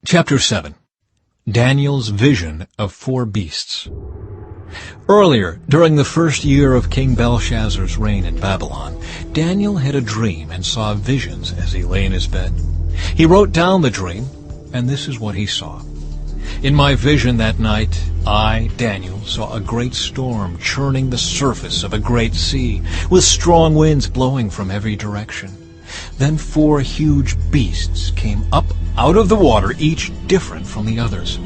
Chapter 7. Daniel's Vision of Four Beasts. Earlier, during the first year of King Belshazzar's reign in Babylon, Daniel had a dream and saw visions as he lay in his bed. He wrote down the dream, and this is what he saw. In my vision that night, I, Daniel, saw a great storm churning the surface of a great sea, with strong winds blowing from every direction. Then four huge beasts came up out of the water, each different from the others.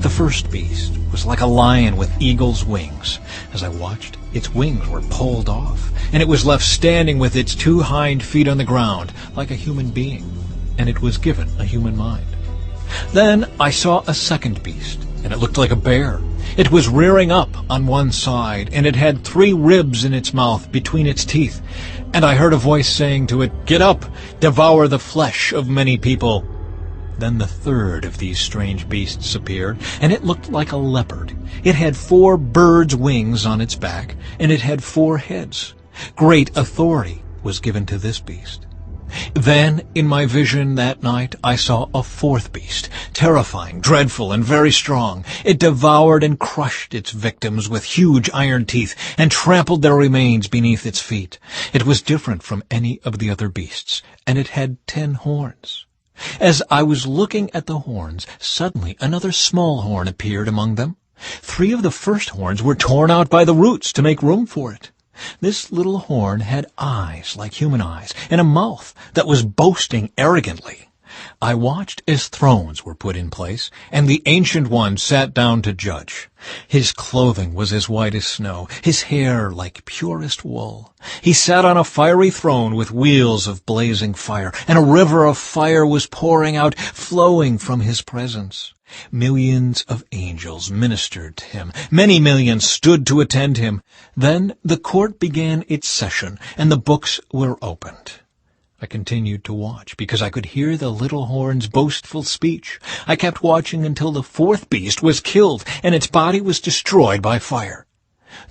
The first beast was like a lion with eagle's wings. As I watched, its wings were pulled off, and it was left standing with its two hind feet on the ground, like a human being, and it was given a human mind. Then I saw a second beast, and it looked like a bear. It was rearing up on one side, and it had 3 ribs in its mouth between its teeth. And I heard a voice saying to it, "Get up, devour the flesh of many people." Then the third of these strange beasts appeared, and it looked like a leopard. It had 4 birds' wings on its back, and it had 4 heads. Great authority was given to this beast. Then, in my vision that night, I saw a fourth beast, terrifying, dreadful, and very strong. It devoured and crushed its victims with huge iron teeth, and trampled their remains beneath its feet. It was different from any of the other beasts, and it had 10 horns. As I was looking at the horns, suddenly another small horn appeared among them. 3 of the first horns were torn out by the roots to make room for it. This little horn had eyes like human eyes, and a mouth that was boasting arrogantly. I watched as thrones were put in place, and the Ancient One sat down to judge. His clothing was as white as snow, his hair like purest wool. He sat on a fiery throne with wheels of blazing fire, and a river of fire was pouring out, flowing from his presence. Millions of angels ministered to him. Many millions stood to attend him. Then the court began its session, and the books were opened. I continued to watch, because I could hear the little horn's boastful speech. I kept watching until the fourth beast was killed, and its body was destroyed by fire.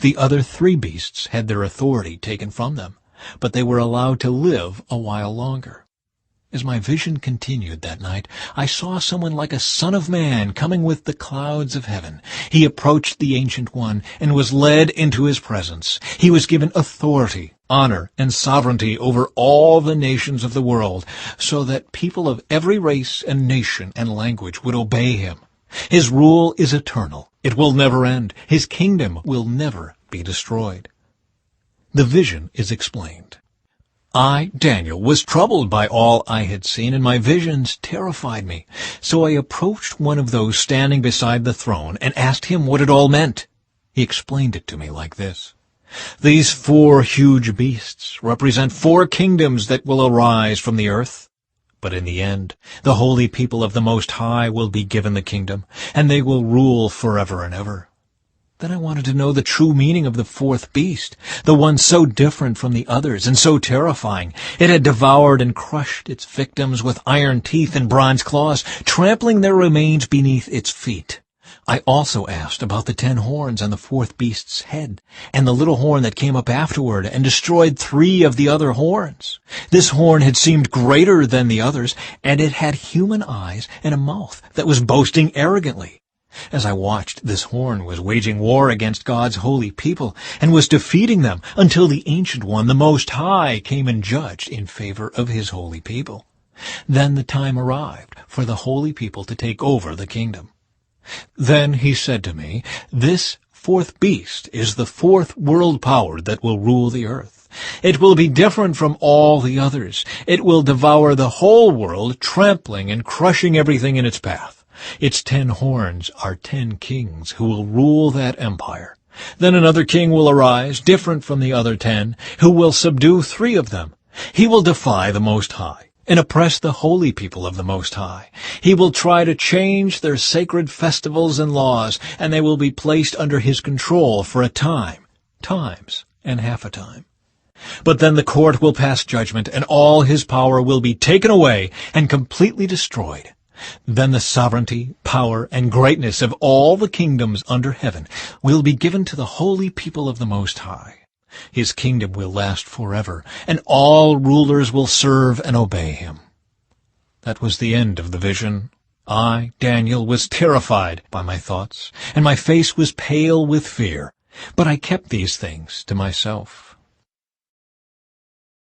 The other 3 beasts had their authority taken from them, but they were allowed to live a while longer. As my vision continued that night, I saw someone like a son of man coming with the clouds of heaven. He approached the Ancient One and was led into his presence. He was given authority, honor, and sovereignty over all the nations of the world, so that people of every race and nation and language would obey him. His rule is eternal. It will never end. His kingdom will never be destroyed. The vision is explained. I, Daniel, was troubled by all I had seen, and my visions terrified me. So I approached one of those standing beside the throne and asked him what it all meant. He explained it to me like this. These 4 huge beasts represent 4 kingdoms that will arise from the earth. But in the end, the holy people of the Most High will be given the kingdom, and they will rule forever and ever. Then I wanted to know the true meaning of the 4th beast, the one so different from the others and so terrifying. It had devoured and crushed its victims with iron teeth and bronze claws, trampling their remains beneath its feet. I also asked about the 10 horns on the 4th beast's head, and the little horn that came up afterward and destroyed 3 of the other horns. This horn had seemed greater than the others, and it had human eyes and a mouth that was boasting arrogantly. As I watched, this horn was waging war against God's holy people and was defeating them until the Ancient One, the Most High, came and judged in favor of his holy people. Then the time arrived for the holy people to take over the kingdom. Then he said to me, "This 4th beast is the 4th world power that will rule the earth. It will be different from all the others. It will devour the whole world, trampling and crushing everything in its path. Its 10 horns are 10 kings who will rule that empire. Then another king will arise, different from the other 10, who will subdue 3 of them. He will defy the Most High and oppress the holy people of the Most High. He will try to change their sacred festivals and laws, and they will be placed under his control for a time, times, and half a time. But then the court will pass judgment, and all his power will be taken away and completely destroyed. Then the sovereignty, power, and greatness of all the kingdoms under heaven will be given to the holy people of the Most High. His kingdom will last forever, and all rulers will serve and obey him." That was the end of the vision. I, Daniel, was terrified by my thoughts, and my face was pale with fear. But I kept these things to myself.